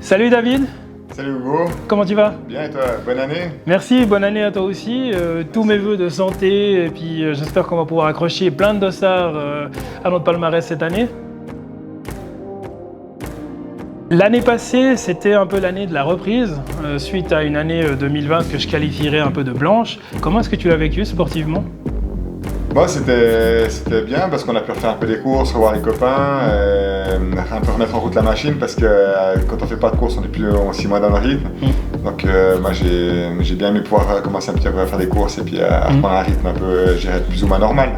Salut David. Salut Hugo. Comment tu vas? Bien et toi? Bonne année. Merci, bonne année à toi aussi. Tous mes vœux de santé et puis j'espère qu'on va pouvoir accrocher plein de dossards à notre palmarès cette année. L'année passée, c'était un peu l'année de la reprise, suite à une année 2020 que je qualifierais un peu de blanche. Comment est-ce que tu l'as vécu sportivement? Bon, c'était bien parce qu'on a pu refaire un peu des courses, revoir les copains, un peu remettre en route la machine parce que quand on fait pas de course, on est plus aussi moins dans le rythme. Donc moi j'ai bien aimé pouvoir commencer un petit peu à faire des courses et puis à reprendre un rythme un peu, je dirais, plus ou moins normal.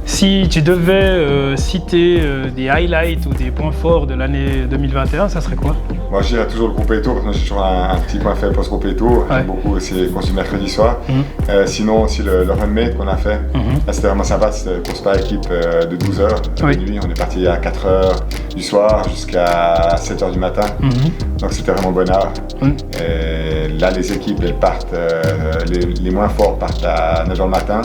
Si tu devais citer des highlights ou des points forts de l'année 2021, ça serait quoi? Moi je dirais toujours le groupe Eto parce que moi j'ai toujours un petit point faible pour ce groupe Eto. J'aime beaucoup aussi les courses du mercredi soir. Sinon aussi le run-mate qu'on a fait. Là c'était vraiment sympa, c'était une course par équipe de 12 heures de nuit. On est parti à 4 heures du soir jusqu'à 7 heures du matin. Donc c'était vraiment bonheur. Et là les équipes elles partent, les moins forts partent à 9 heures le matin.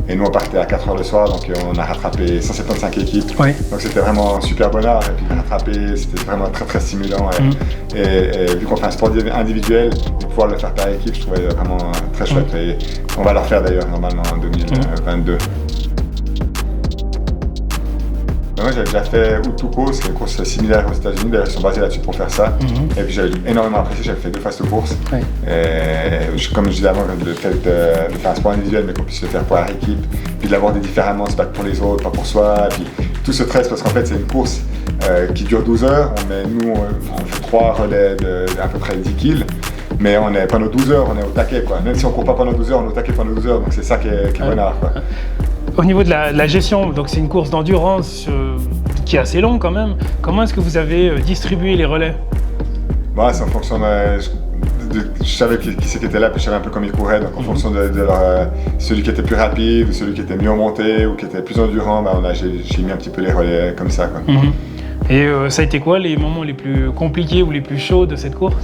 Et nous on partait à 4 heures le soir, donc on a rattrapé 175 équipes. Donc c'était vraiment super bonheur. Et puis rattraper, c'était vraiment très très stimulant. Et vu qu'on fait un sport individuel, de pouvoir le faire par équipe, je trouvais vraiment très chouette. Et on va le refaire d'ailleurs normalement en 2022. Moi j'avais déjà fait Utuco, c'est une course similaire aux États-Unis, d'ailleurs ils sont basés là-dessus pour faire ça. Et puis j'avais énormément apprécié, j'avais fait 2 phases de course. Et comme je disais avant, le fait de faire un sport individuel, mais qu'on puisse le faire pour la équipe, puis de l'aborder différemment, se battre pour les autres, pas pour soi. Et puis tout ce stress, parce qu'en fait c'est une course qui dure 12 heures. On fait 3 relais d'à peu près 10 kills. Mais pendant 12 heures, on est au taquet, quoi. Même si on ne court pas pendant 12 heures, on est au taquet pendant 12 heures. Donc c'est ça qui est bonheur, quoi. Au niveau de la gestion, donc c'est une course d'endurance qui est assez longue quand même. Comment est-ce que vous avez distribué les relais? C'est en fonction je savais qui c'était qui était là, puis je savais un peu comment ils couraient. Donc en fonction de celui qui était plus rapide, ou celui qui était mieux monté, ou qui était plus endurant, j'ai mis un petit peu les relais comme ça, quoi. Et ça a été quoi les moments les plus compliqués ou les plus chauds de cette course?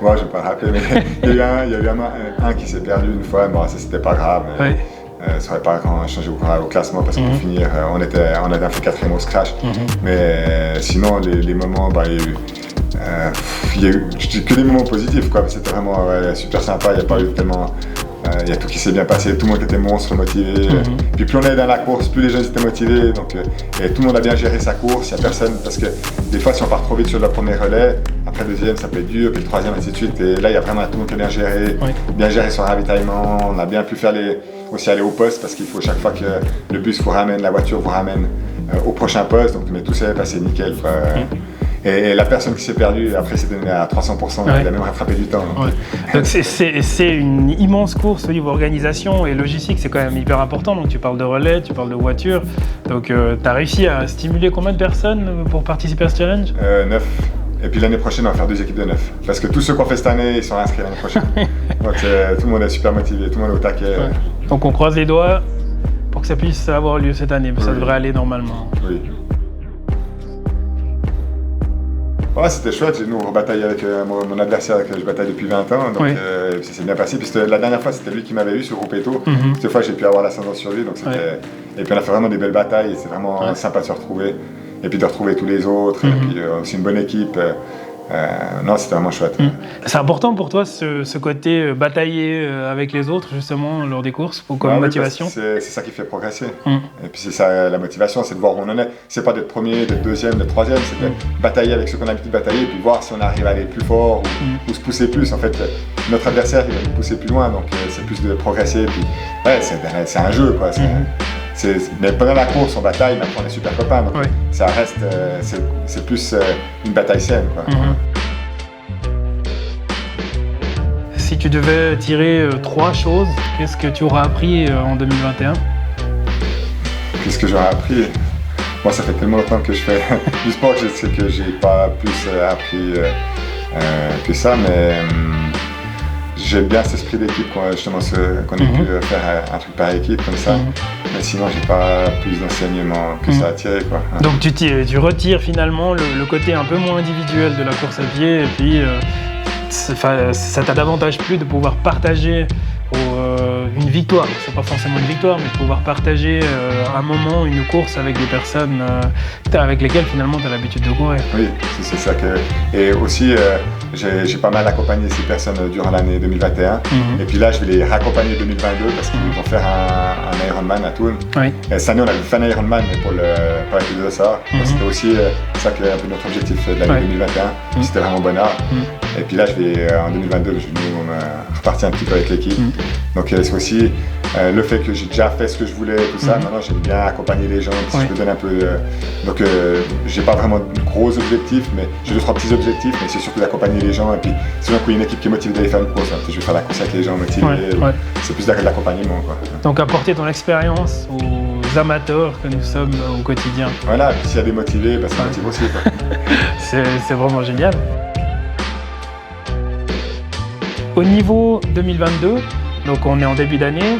Moi, je ne vais pas le rappeler, mais il y a eu un qui s'est perdu une fois. Bon, ça c'était pas grave. Ça n'aurait pas changé au classement parce que pour finir, on avait fait 4e au scratch. Mais sinon, les moments, il y a eu que des moments positifs, quoi. C'était vraiment super sympa. Il n'y a pas eu tellement. Il y a tout qui s'est bien passé, tout le monde était monstre motivé. Puis plus on est dans la course, plus les gens étaient motivés. Donc, et tout le monde a bien géré sa course. Il n'y a personne, parce que des fois, si on part trop vite sur le premier relais, après le deuxième, ça peut être dur, puis le troisième, ainsi de suite. Et là, il y a vraiment tout le monde qui a bien géré son ravitaillement. On a bien pu faire aussi aller au poste, parce qu'il faut chaque fois que le bus vous ramène, la voiture vous ramène au prochain poste. Donc, mais tout s'est passé nickel, quoi. Et la personne qui s'est perdue, après, s'est donnée à 300%, il a même rattrapé du temps. Donc c'est une immense course au niveau organisation et logistique, c'est quand même hyper important. Donc tu parles de relais, tu parles de voiture. Donc tu as réussi à stimuler combien de personnes pour participer à ce challenge? 9. Et puis l'année prochaine, on va faire 2 équipes de 9. Parce que tous ceux qu'on fait cette année, ils sont inscrits l'année prochaine. Donc tout le monde est super motivé, tout le monde est au taquet. Donc on croise les doigts pour que ça puisse avoir lieu cette année, mais ça devrait aller normalement. Oui. C'était chouette, nous on bataille avec mon adversaire avec qui je bataille depuis 20 ans, donc ça s'est bien passé. Puis la dernière fois c'était lui qui m'avait eu sur groupe Eto, cette fois j'ai pu avoir l'ascendance sur lui, donc et puis on a fait vraiment des belles batailles, c'est vraiment sympa de se retrouver, et puis de retrouver tous les autres, et puis aussi une bonne équipe. Non, c'était vraiment chouette. C'est important pour toi ce côté batailler avec les autres justement lors des courses comme motivation? C'est ça qui fait progresser. Et puis c'est ça la motivation, c'est de voir où on en est. C'est pas d'être premier, d'être deuxième, d'être troisième, c'est de batailler avec ceux qu'on a l'habitude de batailler et puis voir si on arrive à aller plus fort ou se pousser plus. En fait, notre adversaire il va nous pousser plus loin, donc c'est plus de progresser. Puis c'est un jeu, quoi. Mais pendant la course, on bataille, mais après on est super copains. Donc ça reste, c'est plus une bataille saine, quoi. Si tu devais tirer 3 choses, qu'est-ce que tu auras appris en 2021? Qu'est-ce que j'aurais appris? Moi, ça fait tellement longtemps que je fais du sport que je sais que j'ai pas plus appris que ça, mais j'aime bien cet esprit d'équipe, justement, qu'on ait pu faire un truc par équipe comme ça. Mais sinon, j'ai pas plus d'enseignements que ça à tirer, quoi. Donc tu retires finalement le côté un peu moins individuel de la course à pied, et puis ça t'a davantage plu de pouvoir partager une victoire. C'est pas forcément une victoire, mais pouvoir partager un moment, une course avec des personnes avec lesquelles finalement tu as l'habitude de courir. Oui, c'est ça que... Et aussi, j'ai pas mal accompagné ces personnes durant l'année 2021. Et puis là, je vais les raccompagner 2022 parce qu'ils vont faire un Ironman à Thun. Oui. Cette année, on avait fait un Ironman, mais pour avec les Dossards. C'était aussi ça qui est un peu notre objectif de l'année 2021. C'était vraiment bonheur. Et puis là, en 2022, je vais repartir un petit peu avec l'équipe. Donc c'est aussi le fait que j'ai déjà fait ce que je voulais, tout ça. Maintenant, j'aime bien accompagner les gens, si je peux donner un peu de... Donc j'ai pas vraiment de gros objectifs, mais j'ai 2-3 petits objectifs, mais c'est surtout d'accompagner les gens. Et puis si d'un coup, il y a une équipe qui est motivée d'aller faire une course, je vais faire la course avec les gens motivés. C'est plus de l'accompagnement, quoi. Donc apporter ton expérience aux amateurs que nous sommes au quotidien. Voilà, puis s'il y a des motivés, ça motive aussi, quoi. C'est vraiment génial. Au niveau 2022, donc on est en début d'année,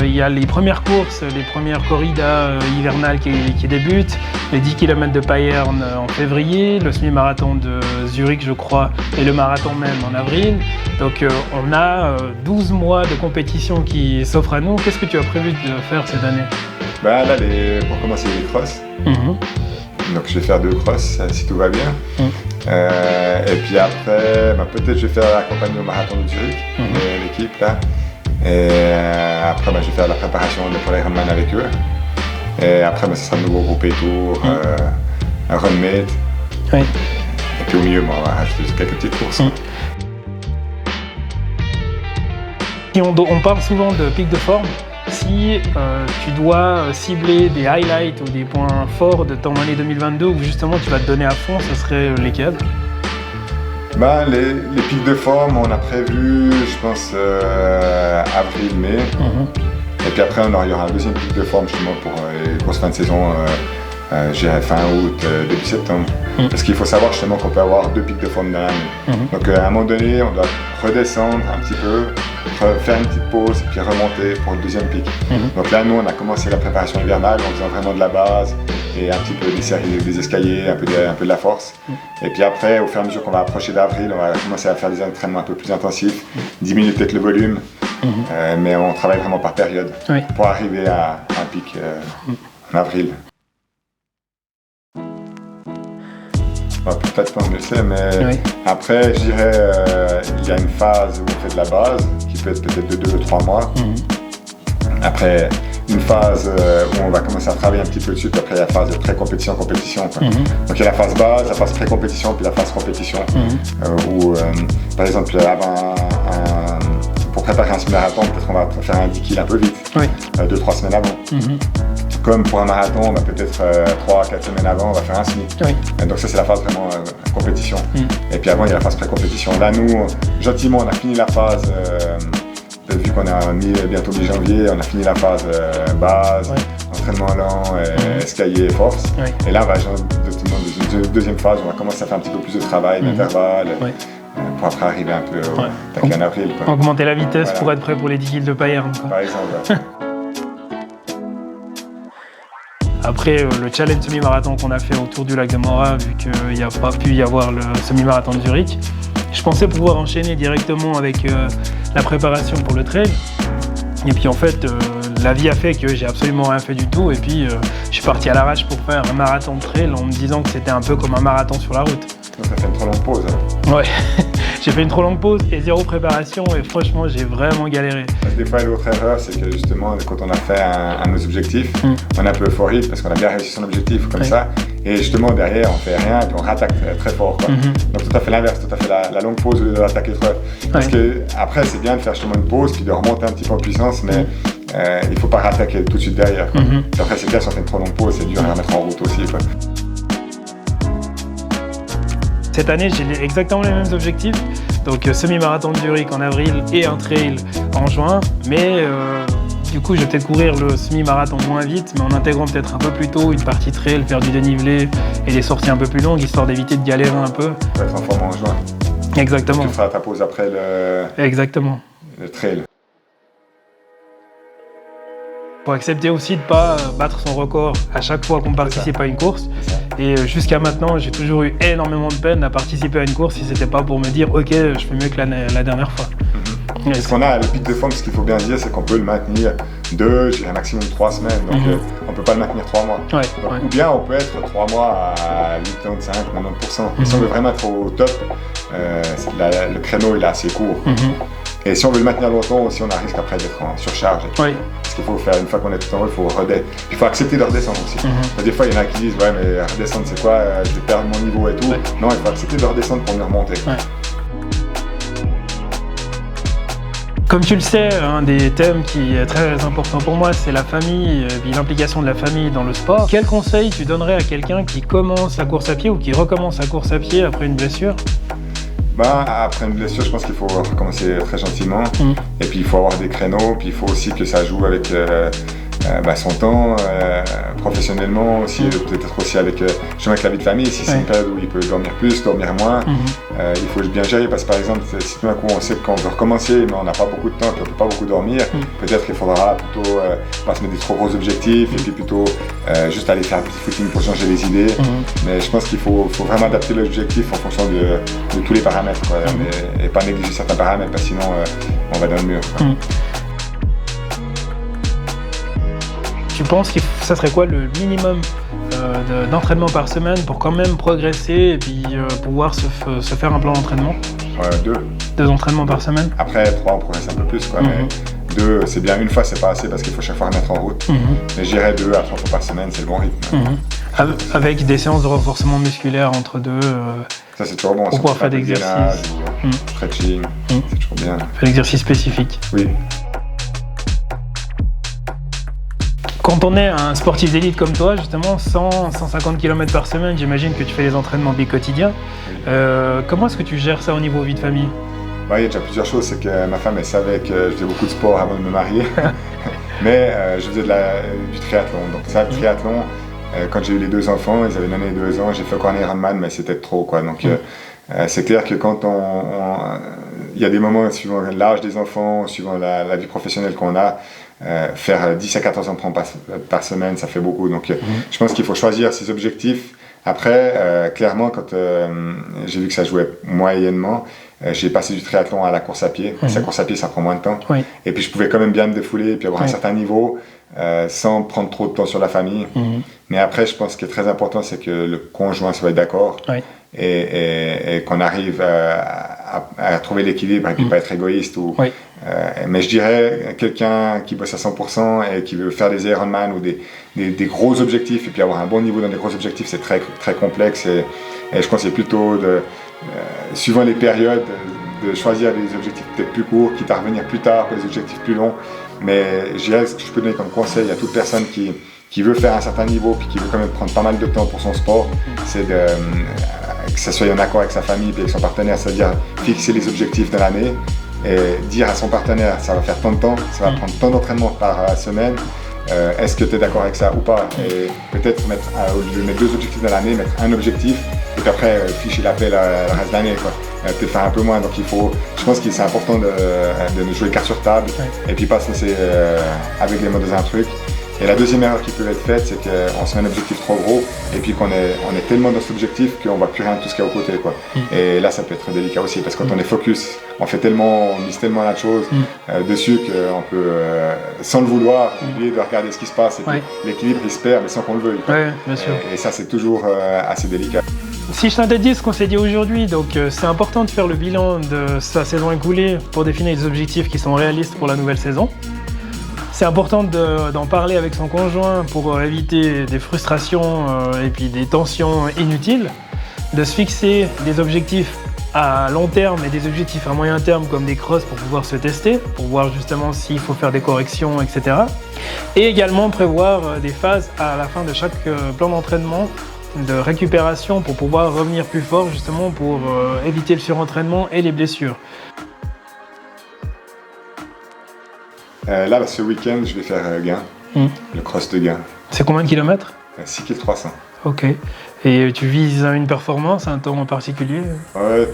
il y a les premières courses, les premières corridas hivernales qui débutent, les 10 km de Payerne en février, le semi-marathon de Zurich je crois, et le marathon même en avril. Donc on a 12 mois de compétition qui s'offrent à nous. Qu'est-ce que tu as prévu de faire cette année? Là, pour commencer les crosses. Donc je vais faire 2 crosses si tout va bien. Et puis après, peut-être je vais faire l'accompagnement au marathon de Zurich, l'équipe là. Et après, je vais faire la préparation pour l'Ironman avec eux. Et après, ce sera un nouveau groupe et tour, un run-mate. Et puis au milieu, on va rajouter quelques petites courses. On parle souvent de pic de forme. Si tu dois cibler des highlights ou des points forts de ton année 2022 où justement tu vas te donner à fond, ce serait lesquels? Les pics de forme, on a prévu, je pense, avril-mai. Et puis après, il y aura un deuxième pic de forme justement pour les grosses fins de saison, j'irai fin août, début septembre. Parce qu'il faut savoir justement qu'on peut avoir 2 pics de forme dans l'année. Donc à un moment donné, on doit redescendre un petit peu, faire une petite pause, puis remonter pour le deuxième pic. Donc là, nous, on a commencé la préparation hivernale en faisant vraiment de la base et un petit peu des séries, des escaliers, un peu de la force. Et puis après, au fur et à mesure qu'on va approcher d'avril, on va commencer à faire des entraînements un peu plus intensifs, diminuer peut-être le volume, mais on travaille vraiment par période pour arriver à un pic en avril. Peut-être qu'on le sait, mais après, je dirais, il y a une phase où on fait de la base, qui peut être peut-être de 2-3 mois. Après, une phase où on va commencer à travailler un petit peu dessus, puis après, il y a la phase de pré-compétition, compétition. Donc il y a la phase base, la phase pré-compétition, puis la phase compétition, où, par exemple, pour préparer un semi-marathon, peut-être qu'on va faire un 10 kg un peu vite, 2-3 semaines avant. Comme pour un marathon, on va peut-être 3-4 semaines avant, on va faire un semi. Donc ça, c'est la phase vraiment compétition. Et puis avant, il y a la phase pré-compétition. Là, nous, gentiment, on a fini la phase, vu qu'on est bientôt mi-janvier, on a fini la phase base, entraînement lent, escalier et force. Et là, on va dans une deuxième phase, on va commencer à faire un petit peu plus de travail, d'intervalle, pour après arriver un peu en avril. Augmenter la vitesse pour être prêt pour les 10 kg de Payerne. Par exemple. Après le challenge semi-marathon qu'on a fait autour du lac de Morat, vu qu'il n'y a pas pu y avoir le semi-marathon de Zurich, je pensais pouvoir enchaîner directement avec la préparation pour le trail. Et puis en fait, la vie a fait que j'ai absolument rien fait du tout. Et puis je suis parti à l'arrache pour faire un marathon de trail en me disant que c'était un peu comme un marathon sur la route. Donc ça fait une trop longue pause. Ouais, j'ai fait une trop longue pause et 0 préparation et franchement j'ai vraiment galéré. Des fois l'autre erreur c'est que justement quand on a fait un de nos objectifs, on est un peu euphorique parce qu'on a bien réussi son objectif comme ça et justement derrière on fait rien et puis on rattaque très fort. Donc tout à fait l'inverse, tout à fait la longue pause de l'attaquer trop. Parce que après c'est bien de faire justement une pause puis de remonter un petit peu en puissance mais il ne faut pas rattaquer tout de suite derrière. Après c'est bien si on fait une trop longue pause, c'est dur à remettre en route aussi. Cette année, j'ai exactement les mêmes objectifs, donc semi-marathon de Zurich en avril et un trail en juin, mais du coup je vais peut-être courir le semi-marathon moins vite, mais en intégrant peut-être un peu plus tôt une partie trail, faire du dénivelé et des sorties un peu plus longues, histoire d'éviter de galérer un peu. On va être en forme en juin. Exactement. Tu feras ta pause après le trail. Faut accepter aussi de ne pas battre son record à chaque fois qu'on participe à une course. Et jusqu'à maintenant, j'ai toujours eu énormément de peine à participer à une course si c'était pas pour me dire « Ok, je fais mieux que la dernière fois ». Parce qu'on a le pic de forme, ce qu'il faut bien dire, c'est qu'on peut le maintenir 2, un maximum 3 semaines. Donc on ne peut pas le maintenir 3 mois. Donc, ou bien on peut être 3 mois à 85, 90%. Si on veut vraiment être au top, le créneau il est assez court. Et si on veut le maintenir longtemps, aussi on a un risque après d'être en surcharge. Ce qu'il faut faire une fois qu'on est tout en haut, il faut redescendre. Il faut accepter de redescendre aussi. Des fois, il y en a qui disent ouais, mais redescendre c'est quoi, je vais perdre mon niveau et tout. Non, il faut accepter de redescendre pour mieux remonter. Comme tu le sais, un des thèmes qui est très important pour moi, c'est la famille et l'implication de la famille dans le sport. Quel conseil tu donnerais à quelqu'un qui commence la course à pied ou qui recommence la course à pied après une blessure? Après une blessure, je pense qu'il faut recommencer très gentiment. Et puis il faut avoir des créneaux, puis il faut aussi que ça joue avec son temps, professionnellement aussi, peut-être aussi avec la vie de famille. Si c'est une période où il peut dormir plus, dormir moins, il faut bien gérer parce que par exemple, si tout d'un coup on sait qu'on veut recommencer mais on n'a pas beaucoup de temps, qu'on ne peut pas beaucoup dormir, peut-être qu'il faudra plutôt pas se mettre des trop gros objectifs et puis plutôt juste aller faire un petit footing pour changer les idées. Mais je pense qu'il faut vraiment adapter l'objectif en fonction de tous les paramètres quoi, et pas négliger certains paramètres parce que sinon on va dans le mur. Tu penses que ça serait quoi le minimum d'entraînement par semaine pour quand même progresser et puis pouvoir se faire un plan d'entraînement? 2. 2 entraînements par semaine? Après 3 on progresse un peu plus quoi, mais 2 c'est bien, une fois c'est pas assez parce qu'il faut chaque fois remettre en route. Mais je dirais 2 à 3 fois par semaine, c'est le bon rythme. Avec des séances de renforcement musculaire entre 2. Ça c'est toujours bon. Pour pouvoir faire d'exercices. Stretching, c'est toujours bien. Faire l'exercice spécifique. Oui. Quand on est un sportif d'élite comme toi, justement, 100-150 km par semaine, j'imagine que tu fais les entraînements quotidiens. Comment est-ce que tu gères ça au niveau vie de famille? Il y a déjà plusieurs choses. C'est que ma femme, elle savait que je faisais beaucoup de sport avant de me marier. Mais je faisais du triathlon. Donc ça, le triathlon, quand j'ai eu les 2 enfants, ils avaient 1 an et 2 ans, j'ai fait encore un Ironman, mais c'était trop quoi. Donc c'est clair que quand il y a des moments, suivant l'âge des enfants, suivant la vie professionnelle qu'on a, faire 10 à 14 entraînements par semaine, ça fait beaucoup. Donc je pense qu'il faut choisir ses objectifs. Après, clairement, quand j'ai vu que ça jouait moyennement, j'ai passé du triathlon à la course à pied. La course à pied, ça prend moins de temps. Et puis je pouvais quand même bien me défouler et puis avoir un certain niveau sans prendre trop de temps sur la famille. Mais après, je pense que ce qui est très important, c'est que le conjoint soit d'accord et qu'on arrive à trouver l'équilibre et puis pas être égoïste. Mais je dirais, quelqu'un qui bosse à 100% et qui veut faire des Ironman ou des gros objectifs et puis avoir un bon niveau dans des gros objectifs, c'est très, très complexe. Et je pense que c'est plutôt, suivant les périodes, de choisir des objectifs peut-être plus courts, quitte à revenir plus tard pour des objectifs plus longs. Mais je dirais, ce que je peux donner comme conseil à toute personne qui veut faire un certain niveau puis qui veut quand même prendre pas mal de temps pour son sport, c'est que ça soit en accord avec sa famille et avec son partenaire, c'est-à-dire fixer les objectifs de l'année et dire à son partenaire ça va faire tant de temps, ça va prendre tant d'entraînement par semaine, est-ce que tu es d'accord avec ça ou pas? Et peut-être au lieu de mettre 2 objectifs dans l'année, mettre un objectif et puis après ficher la paix le reste de l'année. Peut-être faire un peu moins, donc je pense que c'est important de jouer carte sur table et puis pas se laisser avec les mots dans un truc. Et la deuxième erreur qui peut être faite, c'est qu'on se met un objectif trop gros et puis qu'on est tellement dans cet objectif qu'on ne voit plus rien de tout ce qu'il y a aux côtés. Et là, ça peut être très délicat aussi parce que quand on est focus, on mise tellement la chose dessus qu'on peut, sans le vouloir, oublier de regarder ce qui se passe. Et puis l'équilibre, il se perd, mais sans qu'on le veuille. Bien sûr. Et ça, c'est toujours assez délicat. Si je synthétise ce qu'on s'est dit aujourd'hui, donc c'est important de faire le bilan de sa saison écoulée pour définir les objectifs qui sont réalistes pour la nouvelle saison. C'est important d'en parler avec son conjoint pour éviter des frustrations et puis des tensions inutiles, de se fixer des objectifs à long terme et des objectifs à moyen terme comme des crosses pour pouvoir se tester, pour voir justement s'il faut faire des corrections, etc. Et également prévoir des phases à la fin de chaque plan d'entraînement de récupération pour pouvoir revenir plus fort justement pour éviter le surentraînement et les blessures. Là, ce week-end, je vais faire Gain, le cross de Gain. C'est combien de kilomètres? 6 km 300. Ok. Et tu vises une performance, un temps en particulier?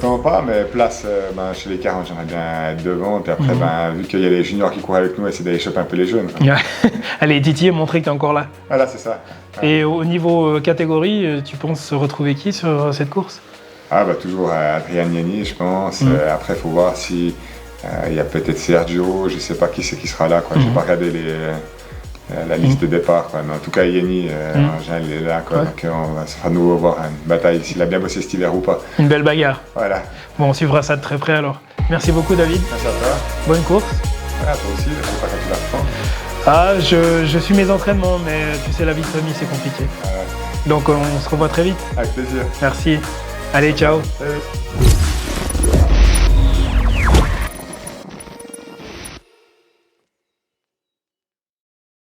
Temps pas, mais place chez les 40, j'aimerais bien être devant. Puis après, vu qu'il y a les juniors qui courent avec nous, essayer d'aller choper un peu les jeunes. Allez, titiller, montrer que tu es encore là. Voilà, c'est ça. Et au niveau catégorie, tu penses se retrouver qui sur cette course? Toujours Adrian Niani, je pense. Après, il faut voir si Il y a peut-être Sergio, je ne sais pas qui c'est qui sera là. Je n'ai pas regardé la liste de départ. Mais en tout cas, Yeni, il est là. Donc ça sera nouveau voir une bataille, s'il a bien bossé cet hiver ou pas. Une belle bagarre. Voilà. Bon, on suivra ça de très près alors. Merci beaucoup David. Merci à toi. Bonne course. Toi aussi, je ne sais pas quand tu vas reprendre. Ah, je suis mes entraînements, mais tu sais, la vie de famille, c'est compliqué. Donc on se revoit très vite. Avec plaisir. Merci. Allez, ciao. Salut.